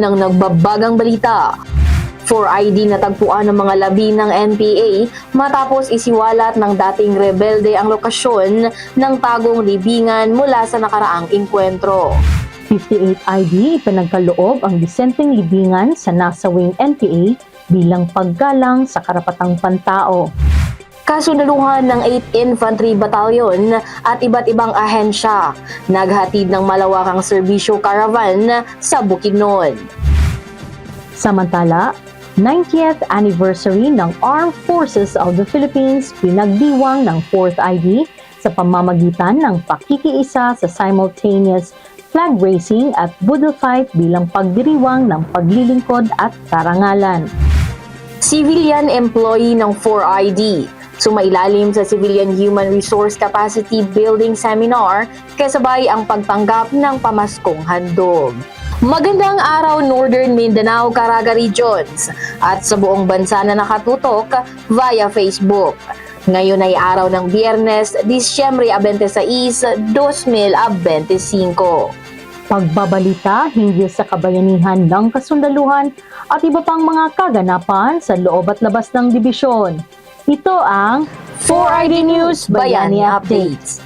ng nagbabagang balita. 4ID na tagpuan ng mga labi ng NPA matapos isiwalat ng dating rebelde ang lokasyon ng tagong libingan mula sa nakaraang inkwentro. 58ID ipinagkaloob ang disenteng libingan sa nasawing NPA bilang paggalang sa karapatang pantao. Kasundaluhan ng 8th Infantry Battalion at iba't ibang ahensya naghatid ng malawakang serbisyo caravan sa Bukidnon. Samantala, 90th anniversary ng Armed Forces of the Philippines pinagdiwang ng 4th ID sa pamamagitan ng pakikiisa sa simultaneous flag raising at budol fight bilang pagdiriwang ng paglilingkod at karangalan. Civilian employee ng 4ID sumailalim sa Civilian Human Resource Capacity Building Seminar kasabay ang pagtanggap ng pamaskong handog. Magandang araw Northern Mindanao, Caraga Regions at sa buong bansa na nakatutok via Facebook. Ngayon ay araw ng Biyernes, Disyembre 26, 2025. Pagbabalita hinggil sa kabayanihan ng kasundaluhan at iba pang mga kaganapan sa loob at labas ng dibisyon. Ito ang 4ID News Bayani Updates.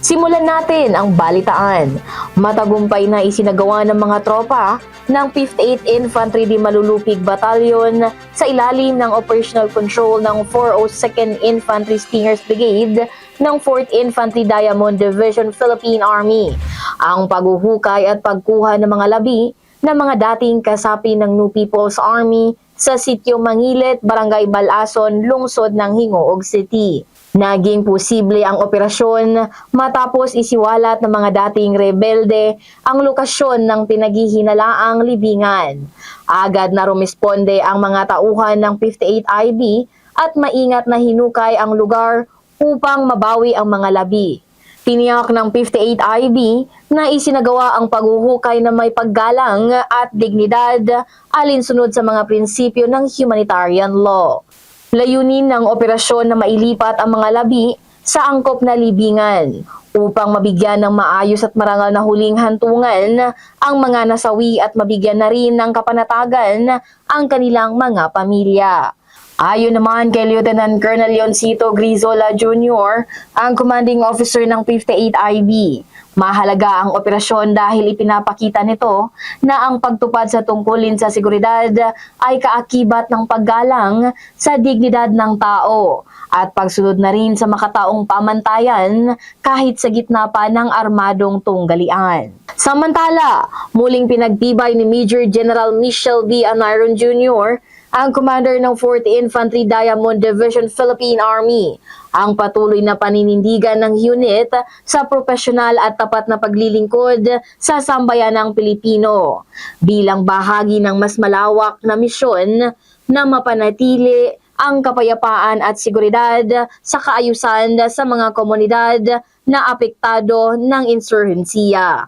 Simulan natin ang balitaan. Matagumpay na isinagawa ng mga tropa ng 58th Infantry di Malulupig Battalion sa ilalim ng operational control ng 402nd Infantry Stingers Brigade ng 4th Infantry Diamond Division Philippine Army ang paghuhukay at pagkuha ng mga labi ng mga dating kasapi ng New People's Army sa sitio Mangilit, Barangay Balason, lungsod ng Hingoog City. Naging posible ang operasyon matapos isiwalat ng mga dating rebelde ang lokasyon ng pinaghihinalaang libingan. Agad na rumisponde ang mga tauhan ng 58IB at maingat na hinukay ang lugar upang mabawi ang mga labi. Tiniyak ng 58IB na isinagawa ang paghuhukay na may paggalang at dignidad alinsunod sa mga prinsipyo ng humanitarian law. Layunin ng operasyon na mailipat ang mga labi sa angkop na libingan upang mabigyan ng maayos at marangal na huling hantungan ang mga nasawi at mabigyan na rin ng kapanatagan ang kanilang mga pamilya. Ayon naman kay Lieutenant Colonel Leoncito Grizola Jr., ang commanding officer ng 58IB, mahalaga ang operasyon dahil ipinapakita nito na ang pagtupad sa tungkulin sa seguridad ay kaakibat ng paggalang sa dignidad ng tao at pagsunod na rin sa makataong pamantayan kahit sa gitna pa ng armadong tunggalian. Samantala, muling pinagtibay ni Major General Michel B. Anayron Jr., ang commander ng 4th Infantry Diamond Division Philippine Army, ang patuloy na paninindigan ng unit sa profesional at tapat na paglilingkod sa sambayanang Pilipino bilang bahagi ng mas malawak na misyon na mapanatili ang kapayapaan at seguridad sa kaayusan sa mga komunidad na apektado ng insurhensiya.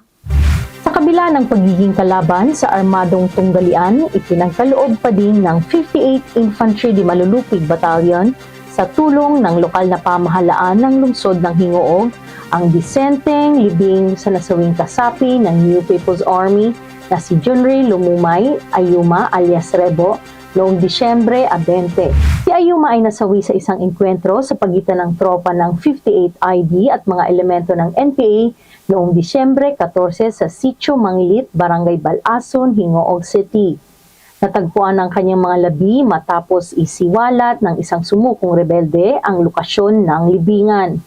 Sa kabila ng pagiging kalaban sa armadong tunggalian, ipinagkaloob pa din ng 58th Infantry di Malulupig Battalion sa tulong ng lokal na pamahalaan ng lungsod ng Hingoog ang disenteng libing sa nasawing kasapi ng New People's Army na si Junri Lumumay Ayuma alias Rebo noong Disyembre 20. Si Ayuma ay nasawi sa isang enkwentro sa pagitan ng tropa ng 58ID at mga elemento ng NPA noong Disyembre 14 sa Sitio Mangilit, Barangay Balason, Hingoog City. Natagpuan ang kanyang mga labi matapos isiwalat ng isang sumukong rebelde ang lokasyon ng libingan.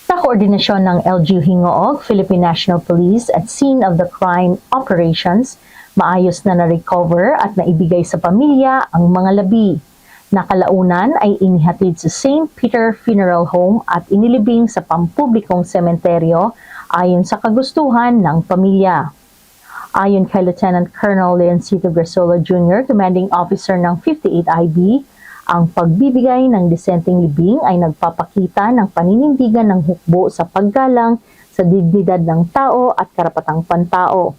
Sa koordinasyon ng LGU Hingoog, Philippine National Police at Scene of the Crime Operations, maayos na na-recover at naibigay sa pamilya ang mga labi. Nakalaunan ay inihatid sa St. Peter Funeral Home at inilibing sa pampublikong sementeryo ayon sa kagustuhan ng pamilya. Ayon kay Lieutenant Colonel Leoncito Grizola Jr., Commanding Officer ng 58IB, ang pagbibigay ng disenteng libing ay nagpapakita ng paninindigan ng hukbo sa paggalang sa dignidad ng tao at karapatang pantao,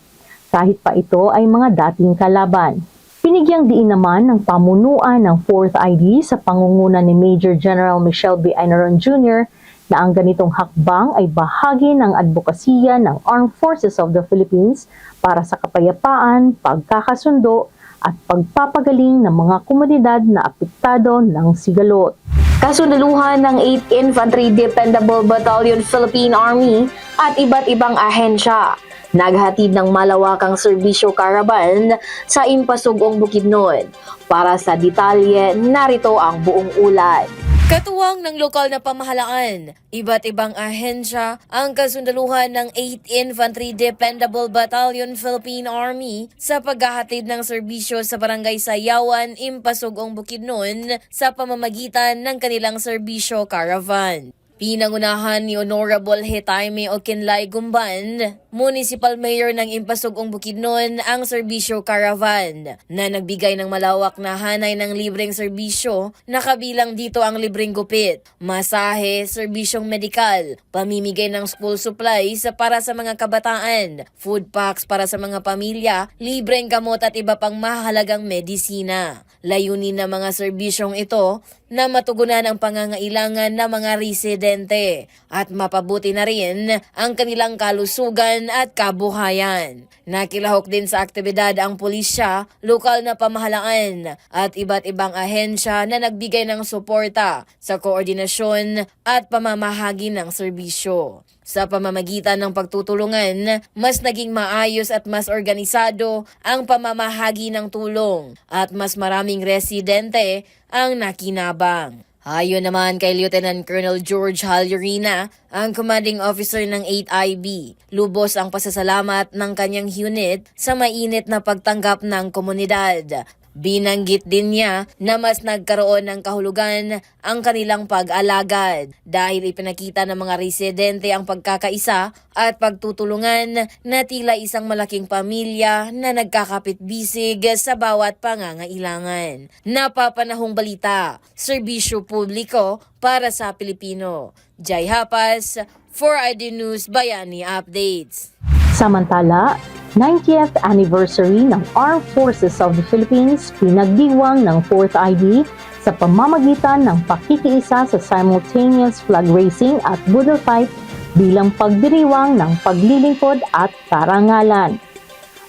kahit pa ito ay mga dating kalaban. Binigyang diin naman ng pamunuan ng 4th ID sa pangunguna ni Major General Michel B. Anayron Jr. na ang ganitong hakbang ay bahagi ng advokasya ng Armed Forces of the Philippines para sa kapayapaan, pagkakasundo at pagpapagaling ng mga komunidad na apektado ng sigalot. Kasundaluhan ng 8th Infantry Dependable Battalion Philippine Army at iba't ibang ahensya naghatid ng malawakang serbisyo caravan sa Impasugong Bukidnon. Para sa detalye, narito ang buong ulat. Katuwang ng lokal na pamahalaan, iba't ibang ahensya ang kasundaluhan ng 8th Infantry Dependable Battalion Philippine Army sa paghahatid ng serbisyo sa Barangay Sayawan, Impasugong Bukidnon sa pamamagitan ng kanilang serbisyo caravan. Pinangunahan ni Honorable Hetaime Okinlay Gumban, Municipal Mayor ng Impasugong Bukidnon, ang serbisyo caravan na nagbigay ng malawak na hanay ng libreng serbisyo na kabilang dito ang libreng gupit, masahe, serbisyong medikal, pamimigay ng school supplies para sa mga kabataan, food packs para sa mga pamilya, libreng gamot at iba pang mahalagang medisina. Layunin ng mga serbisyong ito na matugunan ang pangangailangan ng mga residente at mapabuti na rin ang kanilang kalusugan at kabuhayan. Nakilahok din sa aktibidad ang pulisya, lokal na pamahalaan at iba't ibang ahensya na nagbigay ng suporta sa koordinasyon at pamamahagi ng serbisyo. Sa pamamagitan ng pagtutulungan, mas naging maayos at mas organisado ang pamamahagi ng tulong at mas maraming residente ang nakinabang. Ayon naman kay Lieutenant Colonel George Halyurina, ang commanding officer ng 8IB, lubos ang pasasalamat ng kanyang unit sa mainit na pagtanggap ng komunidad. Binanggit din niya na mas nagkaroon ng kahulugan ang kanilang pag-alagad dahil ipinakita ng mga residente ang pagkakaisa at pagtutulungan na tila isang malaking pamilya na nagkakapit-bisig sa bawat pangangailangan. Napapanahong balita, serbisyo publiko para sa Pilipino. Jai Hapas, 4ID News Bayani Updates. Samantala, 90th anniversary ng Armed Forces of the Philippines pinagdiwang ng 4th ID sa pamamagitan ng pakikiisa sa simultaneous flag raising at budol fight bilang pagdiriwang ng paglilingkod at karangalan.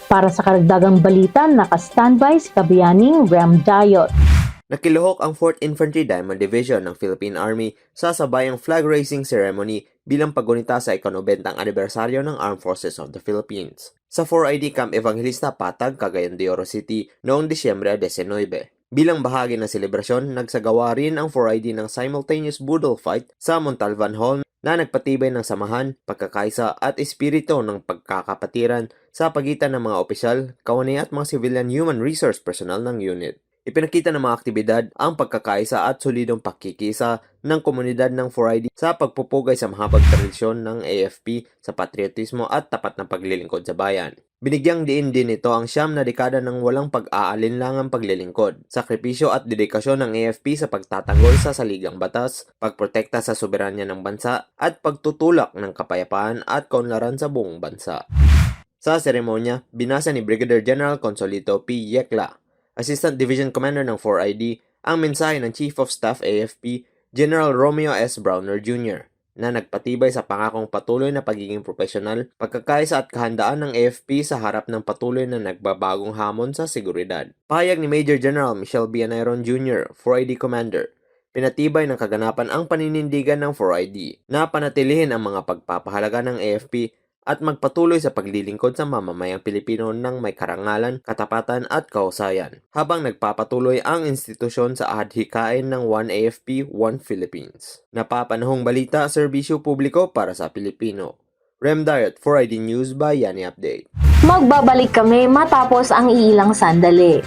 Para sa karagdagang balita, naka-standby si Kabiyaning Rem Dayot. Nakiluhok ang 4th Infantry Diamond Division ng Philippine Army sa sabayang flag raising ceremony bilang paggunita sa ika-90 anibersaryo ng Armed Forces of the Philippines sa 4ID Camp Evangelista Patag, Cagayan de Oro City noong Disyembre 19. Bilang bahagi ng selebrasyon, nagsagawa rin ang 4ID ng simultaneous budol fight sa Montalvan Hall na nagpatibay ng samahan, pagkakaisa at espiritu ng pagkakapatiran sa pagitan ng mga opisyal, kawani at mga civilian human resource personnel ng unit. Ipinakita ng mga aktibidad ang pagkakaisa at solidong pakikisa ng komunidad ng 4ID sa pagpupugay sa mahabag tradisyon ng AFP sa patriotismo at tapat na paglilingkod sa bayan. Binigyang diin din ito ang 9 na dekada ng walang pag-aalinlangang paglilingkod, sakripisyo at dedikasyon ng AFP sa pagtatanggol sa saligang batas, pagprotekta sa soberanya ng bansa at pagtutulak ng kapayapaan at kaunlaran sa buong bansa. Sa seremonya, binasa ni Brigadier General Consolito P. Yekla, Assistant Division Commander ng 4ID, ang mensahe ng Chief of Staff AFP, General Romeo S. Browner Jr., na nagpatibay sa pangakong patuloy na pagiging profesional, pagkakaisa at kahandaan ng AFP sa harap ng patuloy na nagbabagong hamon sa seguridad. Pahayag ni Major General Michelle Bianairon Jr., 4ID Commander, pinatibay ng kaganapan ang paninindigan ng 4ID na panatilihin ang mga pagpapahalaga ng AFP at magpatuloy sa paglilingkod sa mamamayang Pilipino ng may karangalan, katapatan at kahusayan, habang nagpapatuloy ang institusyon sa adhikain ng One AFP, One Philippines. Napapanahong balita, serbisyo publiko para sa Pilipino. Rem Dayot, 4ID News Bayani Update. Magbabalik kami matapos ang iilang sandali.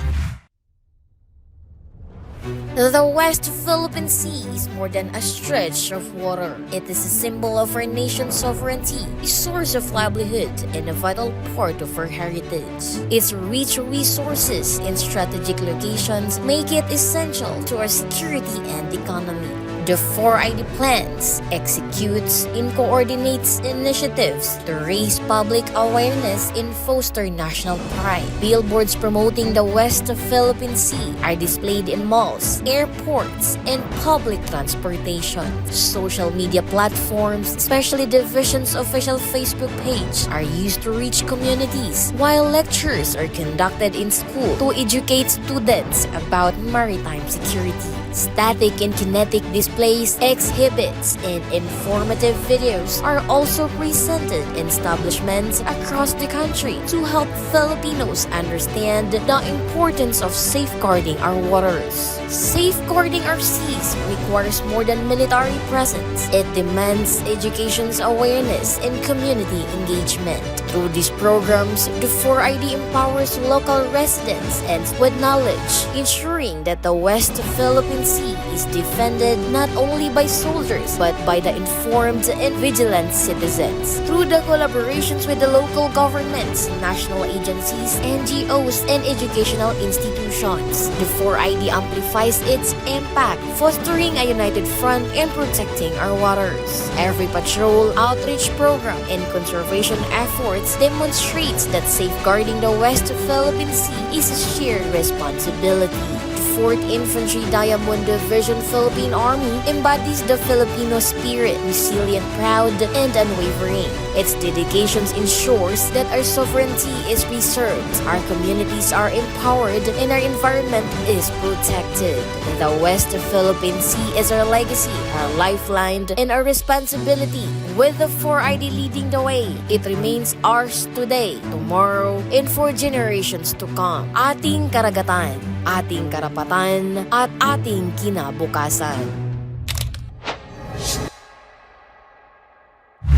The West Philippine Sea is more than a stretch of water. It is a symbol of our nation's sovereignty, a source of livelihood, and a vital part of our heritage. Its rich resources and strategic locations make it essential to our security and economy. The 4ID plans, executes, and coordinates initiatives to raise public awareness and foster national pride. Billboards promoting the West Philippine Sea are displayed in malls, airports, and public transportation. Social media platforms, especially Division's official Facebook page, are used to reach communities, while lectures are conducted in school to educate students about maritime security. Static and kinetic displays, exhibits, and informative videos are also presented in establishments across the country to help Filipinos understand the importance of safeguarding our waters. Safeguarding our seas requires more than military presence. It demands education's awareness and community engagement. Through these programs, the 4ID empowers local residents and with knowledge, ensuring that the West Philippine Sea is defended not only by soldiers but by the informed and vigilant citizens. Through the collaborations with the local governments, national agencies, NGOs, and educational institutions, the 4ID amplifies its impact, fostering a united front and protecting our waters. Every patrol, outreach program, and conservation efforts demonstrates that safeguarding the West Philippine Sea is a shared responsibility. 4th Infantry Diamond Division Philippine Army embodies the Filipino spirit, resilient, proud, and unwavering. Its dedications ensures that our sovereignty is preserved, our communities are empowered, and our environment is protected. The West Philippine Sea is our legacy, our lifeline, and our responsibility. With the 4ID leading the way, it remains ours today, tomorrow, and for generations to come. Ating karagatan, ating karapatan, at ating kinabukasan.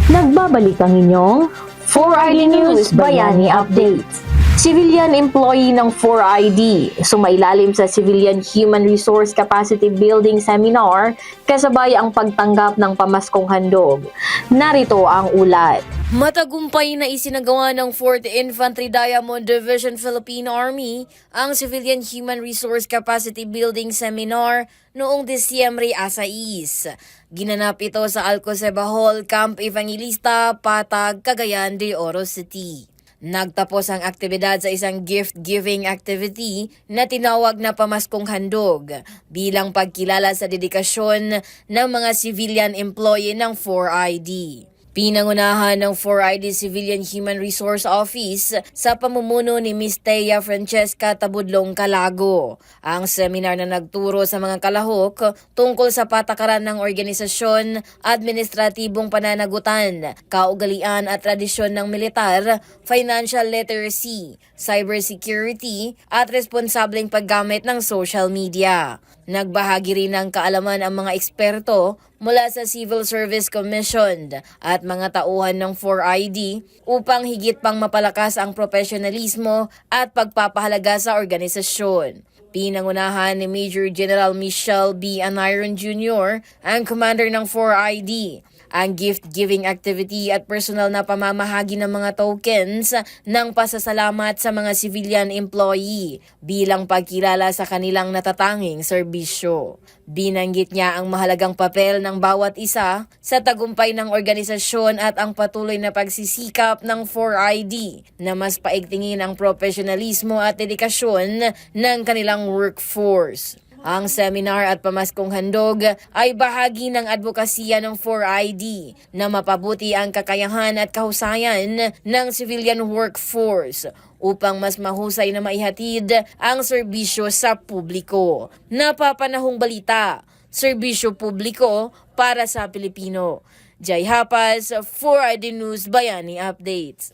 Nagbabalik ang inyong 4ID News Bayani Updates. Civilian employee ng 4ID sumailalim sa Civilian Human Resource Capacity Building Seminar kasabay ang pagtanggap ng pamaskong handog. Narito ang ulat. Matagumpay na isinagawa ng 4th Infantry Diamond Division Philippine Army ang Civilian Human Resource Capacity Building Seminar noong Disyembre 6. Ginanap ito sa Alcoseba Hall, Camp Evangelista, Patag, Cagayan de Oro City. Nagtapos ang aktibidad sa isang gift-giving activity na tinawag na Pamaskong Handog bilang pagkilala sa dedikasyon ng mga civilian employee ng 4ID. Pinangunahan ng 4ID Civilian Human Resource Office sa pamumuno ni Ms. Thea Francesca Tabudlong Calago. Ang seminar na nagturo sa mga kalahok tungkol sa patakaran ng organisasyon, administratibong pananagutan, kaugalian at tradisyon ng militar, financial literacy, cybersecurity at responsableng paggamit ng social media. Nagbahagi rin ng kaalaman ang mga eksperto mula sa Civil Service Commission at mga tauhan ng 4ID upang higit pang mapalakas ang profesionalismo at pagpapahalaga sa organisasyon. Pinangunahan ni Major General Michelle B. Aniron Jr., ang commander ng 4ID. Ang gift-giving activity at personal na pamamahagi ng mga tokens ng pasasalamat sa mga civilian employee bilang pagkilala sa kanilang natatanging serbisyo. Binanggit niya ang mahalagang papel ng bawat isa sa tagumpay ng organisasyon at ang patuloy na pagsisikap ng 4ID na mas paigtingin ang profesionalismo at dedikasyon ng kanilang workforce. Ang seminar at pamaskong handog ay bahagi ng advokasya ng 4ID na mapabuti ang kakayahan at kahusayan ng civilian workforce upang mas mahusay na maihatid ang serbisyo sa publiko. Napapanahong balita, serbisyo publiko para sa Pilipino. Jai Hapas, 4ID News Bayani Updates.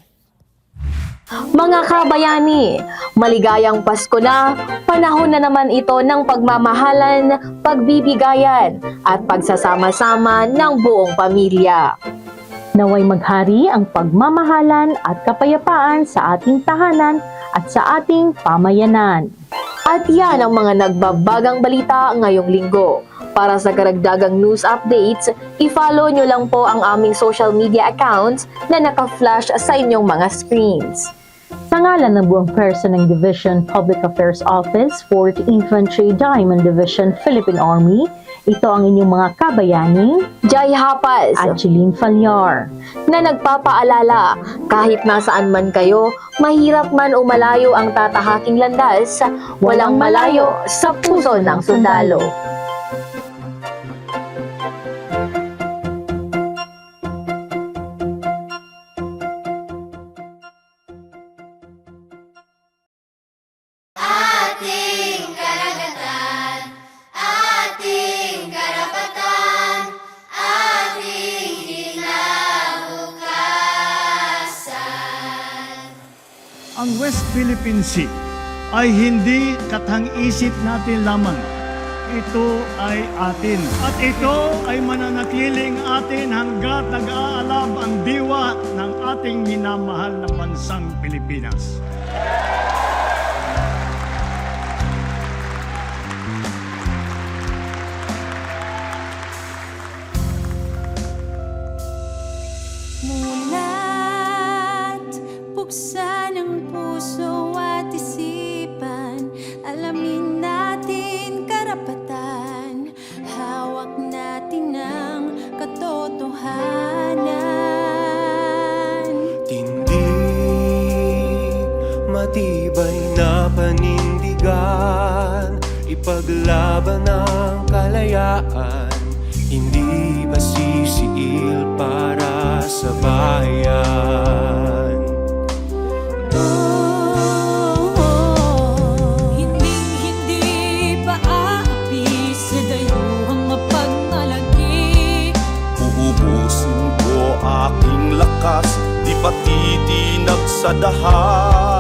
Mga kabayani, maligayang Pasko na, panahon na naman ito ng pagmamahalan, pagbibigayan at pagsasama-sama ng buong pamilya. Naway maghari ang pagmamahalan at kapayapaan sa ating tahanan at sa ating pamayanan. At yan ang mga nagbabagang balita ngayong linggo. Para sa karagdagang news updates, i-follow nyo lang po ang aming social media accounts na naka-flash sa inyong mga screens. Sa ngalan ng buong person ng Division Public Affairs Office, 4th Infantry Diamond Division Philippine Army, Ito ang inyong mga kabayani, Jai Hapas at Jeline Falyar. na nagpapaalala kahit nasaan man kayo, mahirap man o malayo ang tatahaking landas, walang malayo sa puso ng sundalo. Ating karagatan, ating karapatan, ating kinabukasan. Ang West Philippine Sea ay hindi katang-isip natin lamang. Ito ay atin. At ito ay mananatiling atin hanggat nag-aalab ang diwa ng ating minamahal na bansang Pilipinas. Mulat, buksan ang puso at isipan, alamin natin karapatan, hawak natin ang katotohanan. Tindig, matibay na panindigan, ipaglaban ang kalayaan, hindi masisiil para sa bayan. Hindi pa aapi sa dayuhang mapagmalaki. Uubusin ko aking lakas, di patitinag sa dahan.